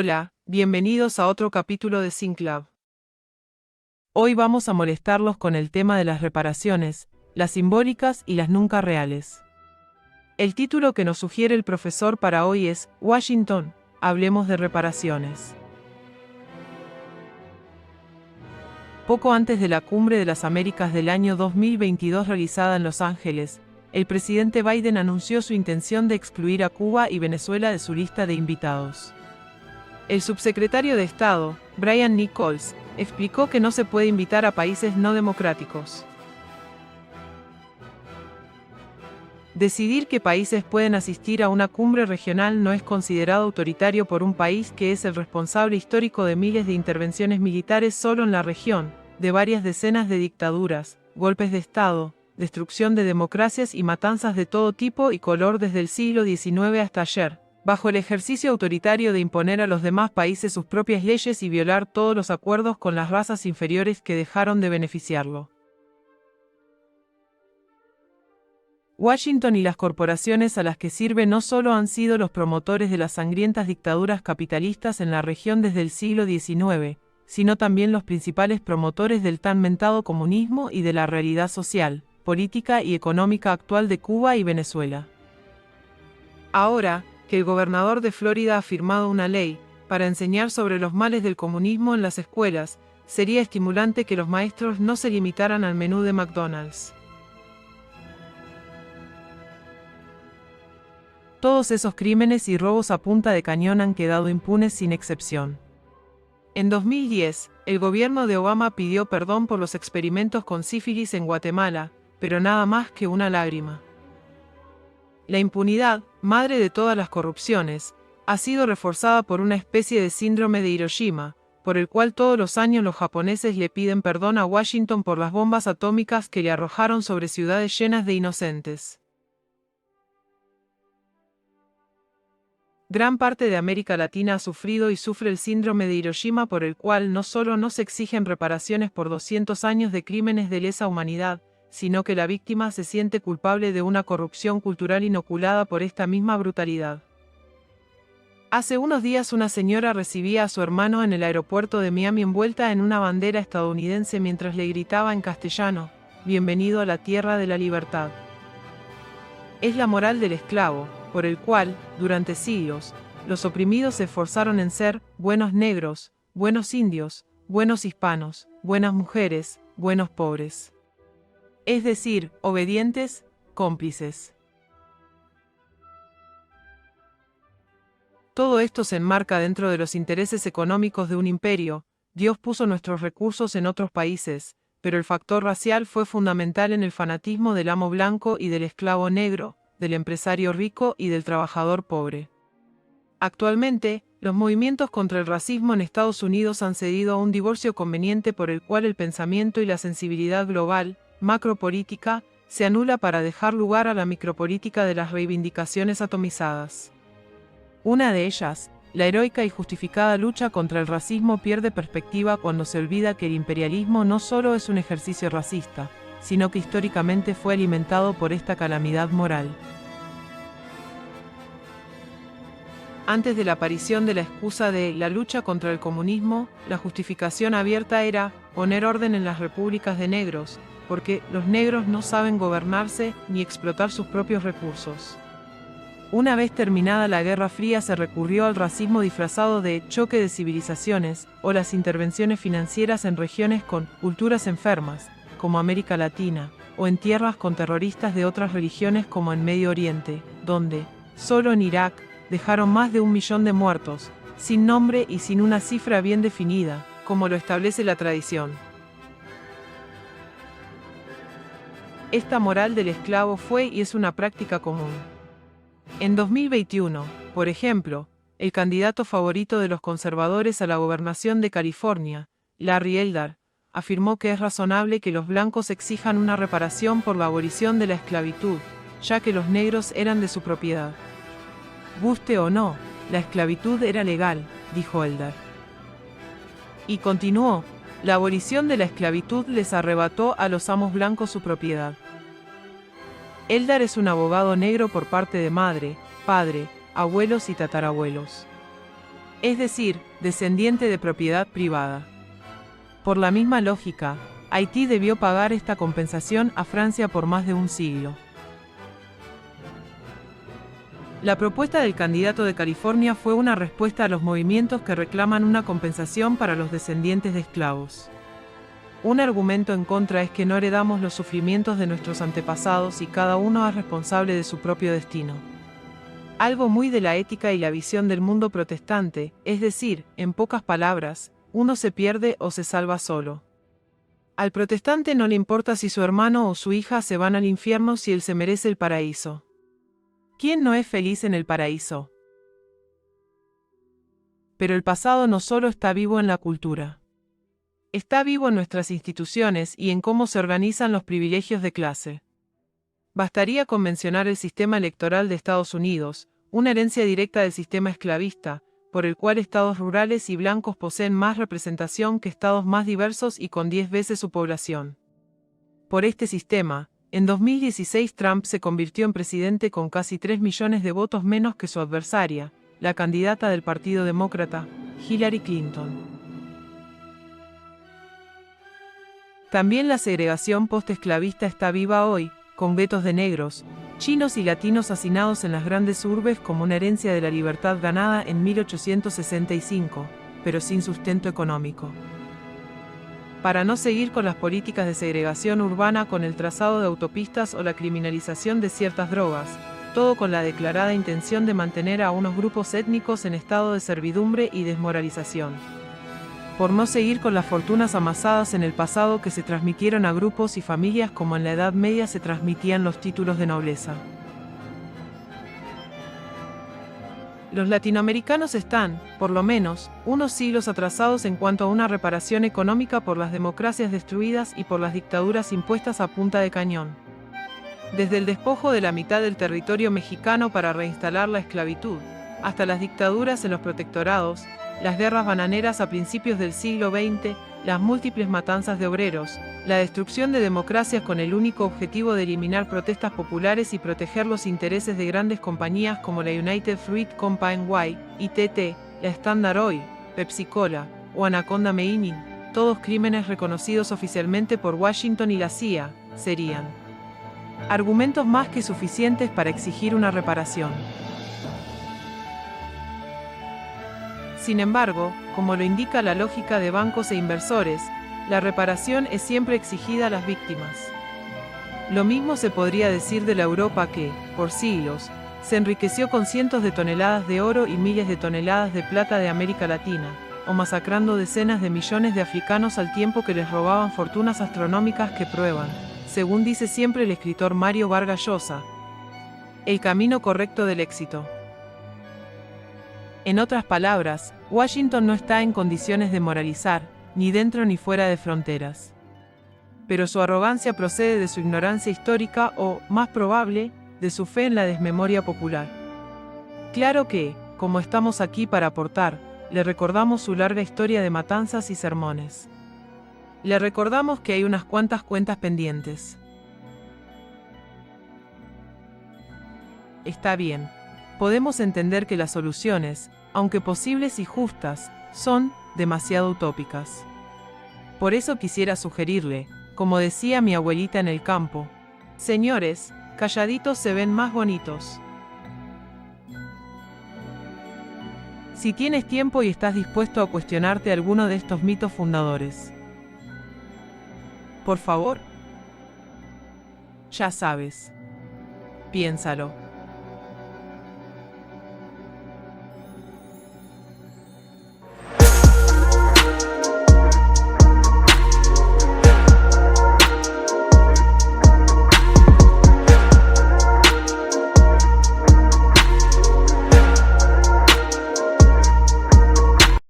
Hola, bienvenidos a otro capítulo de Synclab. Hoy vamos a molestarlos con el tema de las reparaciones, las simbólicas y las nunca reales. El título que nos sugiere el profesor para hoy es Washington, hablemos de reparaciones. Poco antes de la Cumbre de las Américas del año 2022 realizada en Los Ángeles, el presidente Biden anunció su intención de excluir a Cuba y Venezuela de su lista de invitados. El subsecretario de Estado, Brian Nichols, explicó que no se puede invitar a países no democráticos. Decidir qué países pueden asistir a una cumbre regional no es considerado autoritario por un país que es el responsable histórico de miles de intervenciones militares solo en la región, de varias decenas de dictaduras, golpes de Estado, destrucción de democracias y matanzas de todo tipo y color desde el siglo XIX hasta ayer, bajo el ejercicio autoritario de imponer a los demás países sus propias leyes y violar todos los acuerdos con las razas inferiores que dejaron de beneficiarlo. Washington y las corporaciones a las que sirve no solo han sido los promotores de las sangrientas dictaduras capitalistas en la región desde el siglo XIX, sino también los principales promotores del tan mentado comunismo y de la realidad social, política y económica actual de Cuba y Venezuela. Ahora, que el gobernador de Florida ha firmado una ley para enseñar sobre los males del comunismo en las escuelas, sería estimulante que los maestros no se limitaran al menú de McDonald's. Todos esos crímenes y robos a punta de cañón han quedado impunes sin excepción. En 2010, el gobierno de Obama pidió perdón por los experimentos con sífilis en Guatemala, pero nada más que una lágrima. La impunidad, madre de todas las corrupciones, ha sido reforzada por una especie de síndrome de Hiroshima, por el cual todos los años los japoneses le piden perdón a Washington por las bombas atómicas que le arrojaron sobre ciudades llenas de inocentes. Gran parte de América Latina ha sufrido y sufre el síndrome de Hiroshima, por el cual no solo no se exigen reparaciones por 200 años de crímenes de lesa humanidad, sino que la víctima se siente culpable de una corrupción cultural inoculada por esta misma brutalidad. Hace unos días una señora recibía a su hermano en el aeropuerto de Miami envuelta en una bandera estadounidense mientras le gritaba en castellano: "Bienvenido a la tierra de la libertad". Es la moral del esclavo, por el cual, durante siglos, los oprimidos se esforzaron en ser buenos negros, buenos indios, buenos hispanos, buenas mujeres, buenos pobres. Es decir, obedientes, cómplices. Todo esto se enmarca dentro de los intereses económicos de un imperio. Dios puso nuestros recursos en otros países, pero el factor racial fue fundamental en el fanatismo del amo blanco y del esclavo negro, del empresario rico y del trabajador pobre. Actualmente, los movimientos contra el racismo en Estados Unidos han cedido a un divorcio conveniente por el cual el pensamiento y la sensibilidad global, macropolítica, se anula para dejar lugar a la micropolítica de las reivindicaciones atomizadas. Una de ellas, la heroica y justificada lucha contra el racismo, pierde perspectiva cuando se olvida que el imperialismo no solo es un ejercicio racista, sino que históricamente fue alimentado por esta calamidad moral. Antes de la aparición de la excusa de la lucha contra el comunismo, la justificación abierta era poner orden en las repúblicas de negros, porque los negros no saben gobernarse ni explotar sus propios recursos. Una vez terminada la Guerra Fría se recurrió al racismo disfrazado de choque de civilizaciones o las intervenciones financieras en regiones con culturas enfermas, como América Latina, o en tierras con terroristas de otras religiones como en Medio Oriente, donde, solo en Irak, dejaron más de 1 millón de muertos, sin nombre y sin una cifra bien definida, como lo establece la tradición. Esta moral del esclavo fue y es una práctica común. En 2021, por ejemplo, el candidato favorito de los conservadores a la gobernación de California, Larry Elder, afirmó que es razonable que los blancos exijan una reparación por la abolición de la esclavitud, ya que los negros eran de su propiedad. Guste o no, la esclavitud era legal, dijo Elder. Y continuó: la abolición de la esclavitud les arrebató a los amos blancos su propiedad. Elder es un abogado negro por parte de madre, padre, abuelos y tatarabuelos. es decir, descendiente de propiedad privada. Por la misma lógica, Haití debió pagar esta compensación a Francia por más de un siglo. La propuesta del candidato de California fue una respuesta a los movimientos que reclaman una compensación para los descendientes de esclavos. Un argumento en contra es que no heredamos los sufrimientos de nuestros antepasados y cada uno es responsable de su propio destino. Algo muy de la ética y la visión del mundo protestante, es decir, en pocas palabras, uno se pierde o se salva solo. Al protestante no le importa si su hermano o su hija se van al infierno si él se merece el paraíso. ¿Quién no es feliz en el paraíso? Pero el pasado no solo está vivo en la cultura. Está vivo en nuestras instituciones y en cómo se organizan los privilegios de clase. Bastaría con mencionar el sistema electoral de Estados Unidos, una herencia directa del sistema esclavista, por el cual estados rurales y blancos poseen más representación que estados más diversos y con 10 veces su población. Por este sistema, en 2016 Trump se convirtió en presidente con casi 3 millones de votos menos que su adversaria, la candidata del Partido Demócrata, Hillary Clinton. También la segregación post-esclavista está viva hoy, con guetos de negros, chinos y latinos hacinados en las grandes urbes como una herencia de la libertad ganada en 1865, pero sin sustento económico. Para no seguir con las políticas de segregación urbana con el trazado de autopistas o la criminalización de ciertas drogas, todo con la declarada intención de mantener a unos grupos étnicos en estado de servidumbre y desmoralización. Por no seguir con las fortunas amasadas en el pasado que se transmitieron a grupos y familias como en la Edad Media se transmitían los títulos de nobleza. Los latinoamericanos están, por lo menos, unos siglos atrasados en cuanto a una reparación económica por las democracias destruidas y por las dictaduras impuestas a punta de cañón. Desde el despojo de la mitad del territorio mexicano para reinstalar la esclavitud, hasta las dictaduras en los protectorados, las guerras bananeras a principios del siglo XX, las múltiples matanzas de obreros, la destrucción de democracias con el único objetivo de eliminar protestas populares y proteger los intereses de grandes compañías como la United Fruit Company, ITT, la Standard Oil, Pepsi Cola o Anaconda Mining, todos crímenes reconocidos oficialmente por Washington y la CIA, serían argumentos más que suficientes para exigir una reparación. Sin embargo, como lo indica la lógica de bancos e inversores, la reparación es siempre exigida a las víctimas. Lo mismo se podría decir de la Europa que, por siglos, se enriqueció con cientos de toneladas de oro y miles de toneladas de plata de América Latina, o masacrando decenas de millones de africanos al tiempo que les robaban fortunas astronómicas que prueban, según dice siempre el escritor Mario Vargas Llosa, el camino correcto del éxito. En otras palabras, Washington no está en condiciones de moralizar, ni dentro ni fuera de fronteras. Pero su arrogancia procede de su ignorancia histórica o, más probable, de su fe en la desmemoria popular. Claro que, como estamos aquí para aportar, le recordamos su larga historia de matanzas y sermones. Le recordamos que hay unas cuantas cuentas pendientes. Está bien. Podemos entender que las soluciones, aunque posibles y justas, son demasiado utópicas. Por eso quisiera sugerirle, como decía mi abuelita en el campo, señores, calladitos se ven más bonitos. Si tienes tiempo y estás dispuesto a cuestionarte alguno de estos mitos fundadores, por favor, ya sabes, piénsalo.